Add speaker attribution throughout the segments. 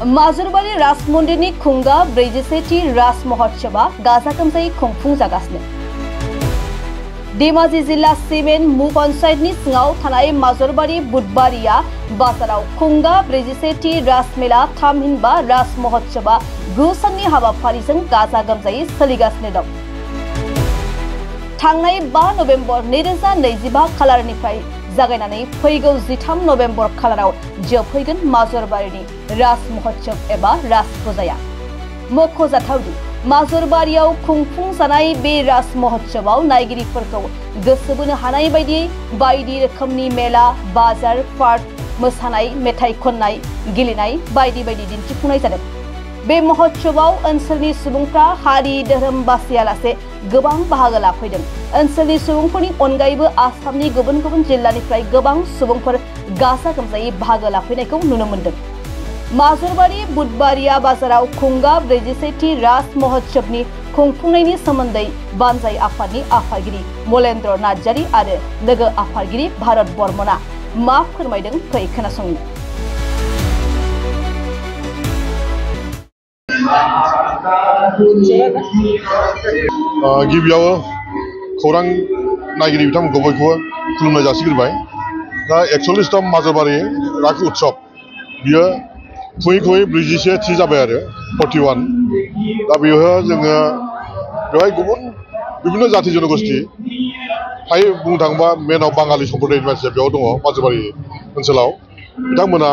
Speaker 1: माजुरबारि राज मन्दिरनि खुंगा 47थि राज महोत्सवआ गाजा गोमजायै खुंफुंजागासिनो। धेमाजि जिल्ला सिमेन्ट मु पन्चायतनि सिङाव थानाय माजुरबारि बुधबारिया बाजाराव खुंगा 47थि राज मेला थामहिनबा राज महोत्सवआ 9 साननि हाबाफारिजों गाजा गोमजायै सोलिगासिनो दं। थांनाय 5 नभेम्बर 2025 खालारनिफ्राय जागायनानै फैगौ 13 नभेम्बर खालाराव जोबहैगोन माजुरबारिनि राज महोत्सव एबा राज फुजाया। मख'जाथावदि माजुरबारियाव खुंफुंजानाय बे राज महोत्सवआव नायगिरिफोरखौ गोसो बोनो हानाय बायदि रोखोमनि मेला, बाजार, पार्क, मोसानाय, मेथाइ खननाय, गेलेनाय बायदि दिन्थिफुंनाय जादों। बे महोत्सवआव ओनसोलनि सुबुंफ्रा हारि धोरोम बासियालासे गोबां बाहागो लाफैदों। ओनसोलनि सुबुंफोरनि अनगायैबो आसामनि गुबुन जिल्लानिफ्राय गोबां सुबुंफोर गाजा गोमजायै बाहागो लाफैनायखौ नुनो मोन्दों। माजुरबारि बुधबारिया बाजाराव खुंगा 47थि राज महोत्सवनि खुंफुंनायनि सोमोन्दै बानजाय आफादनि आफादगिरि मलेन्द्र नार्जारि आरो लोगो आफादगिरि भारत बर्मनआ मा फोरमायदों फै खोनासंनो।
Speaker 2: गिबियाव खौरां नायगिरि बिथांमोनखौ बयखौबो खुलुमनाय जासिग्रोबाय। दा 41तम माजुरबारि राज उत्सव बियो खुयै 41थि जाबाय आरो 41। दा बेवहाय जोङो बेवहाय बिभिन्न जाथि जनगोष्ठी फ्राय बुंनो थाङोबा मेनाव बाङालि सम्प्रदायनि मानसिया बेयाव दङ माजुरबारि ओनसोलाव। बिथांमोना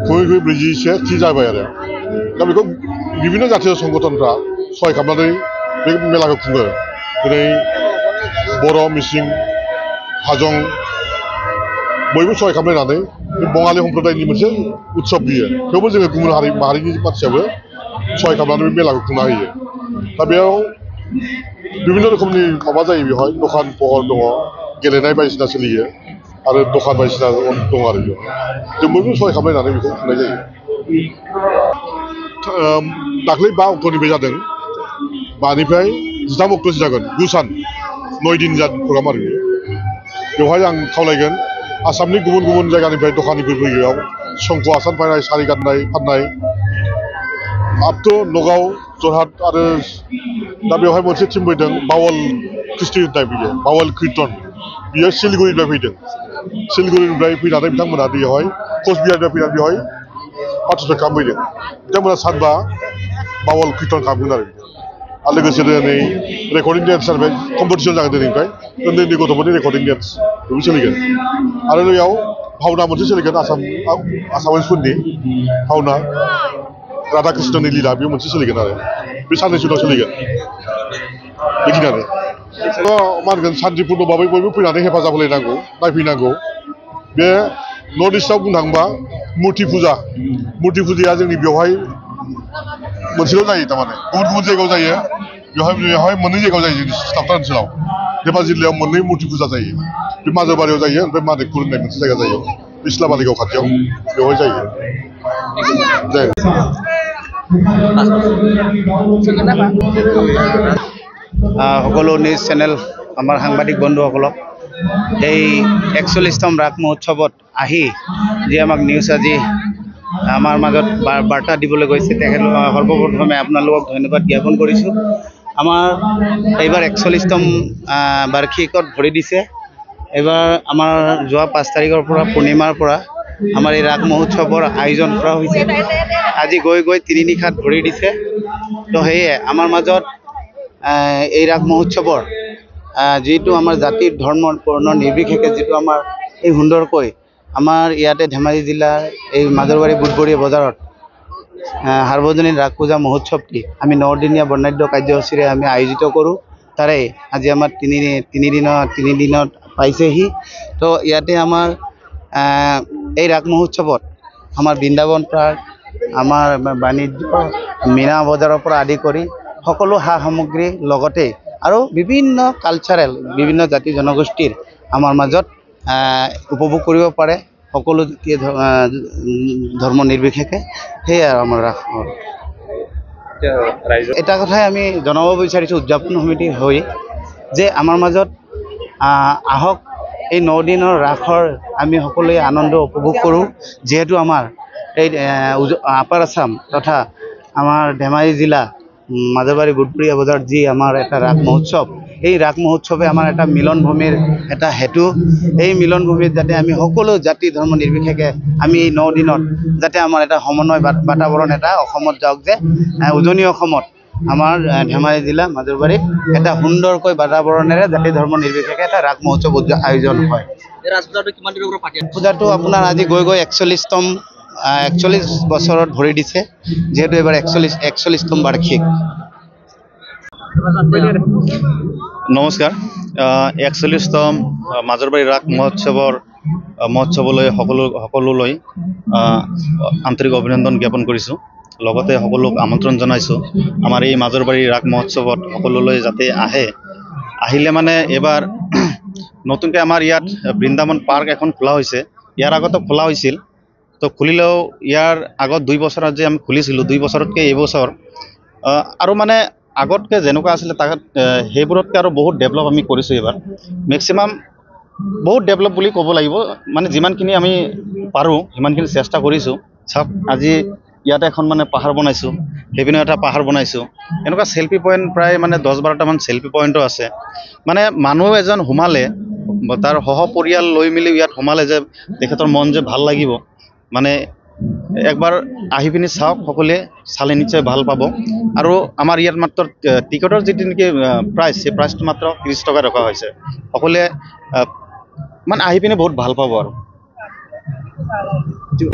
Speaker 2: खुयै 41थि जाबाय आरो दा बेखौ बिभिन्न जातीय संगठनफ्रा सहाय खालामनानै बे मेलाखौ खुङो। जेरै बर', मिसिं, हाजं बयबो सहाय खालामलायनानै बे बङालि सम्प्रदायनि मोनसे उत्सव बियो। थेवबो जोङो गुबुन हारि माहारिनि मानसियाबो सहाय खालामनानै बे मेलाखौ खुंना होयो। दा बेयाव बिभिन्न रोखोमनि माबा जायो, बेवहाय दखान पहर दङ, गेलेनाय बायदिसिना सोलियो आरो दखान बायदिसिना दं आरो बेयाव जों बयबो सहाय खालामलायनानै बेखौ खुंनाय जायो। दाख्लै 5 अक्ट'निफ्राय जादों। 5निफ्राय 13 अक्ट'सिम जागोन। 9 सान 9 दिन प्रग्राम आरो बेवहाय आं खावलायगोन आसामनि गुबुन जायगानिफ्राय दखानिफोर फैयो। बेयाव संख' आसान फाननाय, सारि फाननाय आप टु नगाव, जरहाट आरो दा बेवहाय मोनसे टिम फैदों बावल कृष्टि होननाय, बियो बावल कीर्तन, बियो सिलिगुरिनिफ्राय फैदों। सिलिगुरिनिफ्राय फैनानै बिथांमोना बेवहाय कचबिहारनिफ्राय फैनानै बेवहाय पार्टिसिपेट खालामफैदों। बिथांमोना सानबा बावल कीर्तन खालामगोन आरो लोगोसे दिनै रेकर्डिं डेन्स जाबाय, कम्पिटिसन जागोन दिनैनिफ्राय। उन्दै गथ'फोरनि रेकर्डिं डेन्स बेबो सोलिगोन आरो बेयाव भावना मोनसे सोलिगोन आसामिसफोरनि भावना राधा कृष्णनि लीला, बेयो मोनसे सोलिगोन आरो बे साननैसो उनाव सोलिगोन। बेखिनियानो मा होनगोन सान्तिपुर्ण भाबै बयबो फैनानै हेफाजाब होलायनांगौ, नायफैनांगौ। बे नर्थ इस्टआव बुंनो थाङोबा मुर्ति फुजाया जोंनि बेवहाय मोनसेल' जायो। थारमाने गुबुन जायगायाव जायो, बेवहाय मोननै जायगायाव जायो। जोंनि सिथाबथा ओनसोलाव धेमाजि जिल्लायाव मोननै मुर्ति फुजा जायो। बे माजुरबारियाव जायो, ओमफ्राय मानिकपुर होननाय मोनसे जायगा जायो बे सिलाबारिगाव खाथियाव, बेवहाय जायो।
Speaker 3: সকলো নিউজ চেনেল আমাৰ সাংবাদিক বন্ধুসকলক এই 41তম ৰাস মহোৎসৱত আহি যি আমাক নিউজ আজি আমাৰ মাজত বাৰ্তা দিবলৈ গৈছে, তেখেতলোক সৰ্বপ্ৰথমে আপোনালোকক ধন্যবাদ জ্ঞাপন কৰিছোঁ। আমাৰ এইবাৰ 41তম বাৰ্ষিকত ভৰি দিছে। এইবাৰ আমাৰ যোৱা 5 তাৰিখৰ পৰা পূৰ্ণিমাৰ পৰা আমাৰ এই ৰাস মহোৎসৱৰ আয়োজন কৰা হৈছে। আজি গৈ 3 নিশাত ভৰি দিছে। তো সেয়ে আমাৰ মাজত এই ৰাস মহোৎসৱৰ যিটো আমাৰ জাতিৰ ধৰ্ম বৰ্ণ নিৰ্বিশেষে যিটো আমাৰ এই সুন্দৰকৈ আমাৰ ইয়াতে ধেমাজি জিলাৰ এই মাजुৰবাৰি বুধবৰীয়া বজাৰত সাৰ্বজনীন ৰাস পূজা মহোৎসৱটি আমি 9 দিনীয়া বৰ্ণাঢ্য কাৰ্যসূচীৰে আমি আয়োজিত কৰোঁ। তাৰে আজি আমাৰ তিনি দিনত পাইছেহি। তো ইয়াতে আমাৰ এই ৰাস মহোৎসৱত আমাৰ বৃন্দাবন পাৰ্ক, আমাৰ বাণিজ্য মীনা বজাৰৰ পৰা আদি কৰি সকলো সা সামগ্ৰী লগতে আৰু বিভিন্ন কালচাৰেল বিভিন্ন জাতি জনগোষ্ঠীৰ আমাৰ মাজত উপভোগ কৰিব পাৰে, সকলো জাতীয় ধৰ্ম নিৰ্বিশেষে। সেয়াই আমাৰ ৰাস। এটা কথাই আমি জনাব বিচাৰিছোঁ উদযাপন সমিতিৰ হৈ যে আমাৰ মাজত আহক এই 9 দিনৰ ৰাসৰ আমি সকলোৱে আনন্দ উপভোগ কৰোঁ। যিহেতু আমাৰ এই আপাৰ আসাম তথা আমাৰ ধেমাজি জিলা মাজৰবাৰী গুডপুৰীয়া বজাৰত যি আমাৰ এটা ৰাস মহোৎসৱ, এই ৰাস মহোৎসৱে আমাৰ এটা মিলনভূমিৰ এটা হেতু। এই মিলনভূমিত যাতে আমি সকলো জাতি ধৰ্ম নিৰ্বিশেষে আমি এই 9 দিনত যাতে আমাৰ এটা সমন্বয় বাতাবৰণ এটা অসমত যাওক, যে উজনি অসমত আমাৰ ধেমাজি জিলা মাজৰবাৰীত এটা সুন্দৰকৈ বাতাবৰণেৰে জাতি ধৰ্ম নিৰ্বিশেষে এটা ৰাস মহোৎসৱ আয়োজন হয়। পূজাটো আপোনাৰ আজি গৈ 41তম 41 বছৰত ভৰি দিছে, যিহেতু এবাৰ 41তম বাৰ্ষিক।
Speaker 4: নমস্কাৰ। 41তম মাজৰবাৰী ৰাস মহোৎসৱলৈ সকলোলৈ আন্তৰিক অভিনন্দন জ্ঞাপন কৰিছোঁ। লগতে সকলোক আমন্ত্ৰণ জনাইছোঁ আমাৰ এই মাজৰবাৰী ৰাস মহোৎসৱত সকলোলৈ যাতে আহিলে মানে এবাৰ নতুনকৈ আমাৰ ইয়াত বৃন্দাবন পাৰ্ক এখন খোলা হৈছে। ইয়াৰ আগতো খোলা হৈছিল, তো খুলিলেও ইয়াৰ আগত 2 বছৰত যে আমি খুলিছিলোঁ, 2 বছৰতকৈ এইবছৰ আৰু মানে আগতকৈ যেনেকুৱা আছিলে তাত সেইবোৰতকৈ আৰু বহুত ডেভেলপ আমি কৰিছোঁ। এইবাৰ মেক্সিমাম বহুত ডেভেলপ বুলি ক'ব লাগিব, মানে যিমানখিনি আমি পাৰোঁ সিমানখিনি চেষ্টা কৰিছোঁ। চাওক আজি ইয়াতে এখন মানে পাহাৰ বনাইছোঁ, সেইপিনে এটা পাহাৰ বনাইছোঁ। এনেকুৱা চেল্ফি পইণ্ট প্ৰায় মানে 10-12টামান চেল্ফি পইণ্টো আছে। মানে মানুহ এজন সোমালে, তাৰ সহপৰিয়াল লৈ মেলি ইয়াত সোমালে যে তেখেতৰ মন যে ভাল লাগিব। মানে একবাৰ আহি পিনি চাওক, সকলোৱে চালে নিশ্চয় ভাল পাব। আৰু আমাৰ ইয়াত মাত্ৰ টিকটৰ যিটো নেকি প্ৰাইচ, সেই প্ৰাইচটো মাত্ৰ 30 টকা ৰখা হৈছে। সকলোৱে মানে আহি পিনি বহুত ভাল পাব। আৰু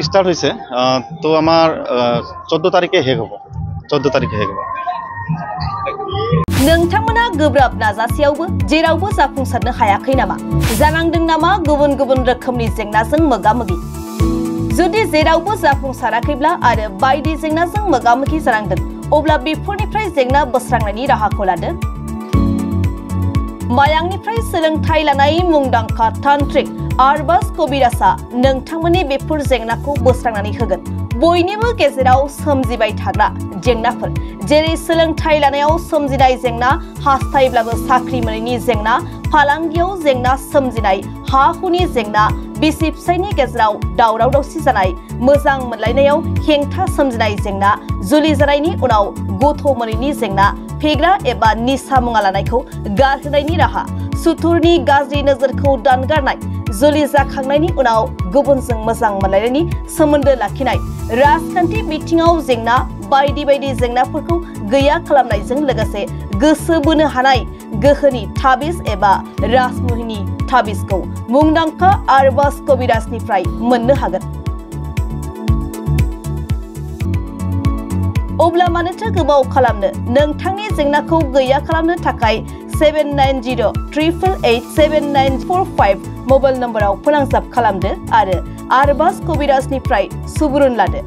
Speaker 4: ষ্টাৰ্ট হৈছে, তো আমাৰ 14 তাৰিখে শেষ হ'ব। 14 তাৰিখে শেষ হ'ব।
Speaker 1: नोंथांमोना गोब्राब नाजासेयावबो जेरावबो जाफुंसारनो हायाखै नामा? जानांदों नामा गुबुन गुबुन रोखोमनि जेंनाजों मोगा-मोगि? जुदि जेरावबो जाफुंसाराखैब्ला आरो बायदि जेंनाजों मोगा-मोगि जानांदों, अब्ला बेफोरनिफ्राय जेंना बोस्रांनायनि राहाखौ लादो। मायांनिफ्राय सोलोंथाइ लानाय मुंदांखा तान्त्रिक आरबाज कबिराजआ नोंथांमोननि बेफोर जेंनाखौ बोस्रांनानै होगोन। बयनिबो गेजेराव सोमजिबाय थाग्रा जेंनाफोर, जेरै सोलोंथाइ लानायाव सोमजिनाय जेंना, हास्थायब्लाबो साख्रि मोनैनि जेंना, फालांगियाव जेंना सोमजिनाय, हा-हुनि जेंना, बिसि-फिसायनि गेजेराव दावराव-दावसि जानाय, मोजां मोनलायनायाव हेंथा सोमजिनाय जेंना, जुलि जानायनि उनाव गथ' मोनैनि जेंना, फेग्रा एबा निसा मुवा लानायखौ गारहोनायनि राहा, सुथुरनि गाज्रि नोजोरखौ दानगारनाय, जुलि जाखांनायनि उनाव गुबुनजों मोजां मोनलायनायनि सोमोन्दो लाखिनाय, राजखान्थि बिथिङाव जेंना, बायदि बायदि जेंनाफोरखौ गैया खालामनायजों लोगोसे गोसो बोनो हानाय गोहोनि ताबिज एबा राजमुहिनि ताबिजखौ मुंदांखा आरबाज कबिराजनिफ्राय मोननो हागोन। अब्ला मानोथो गोबाव खालामनो? नोंथांनि जेंनाखौ गैया खालामनो थाखाय 7908887945 मबाइल नम्बराव फोनांजाब खालामदो आरो आरबाज कबिराजनिफ्राय सुबुरुन लादो।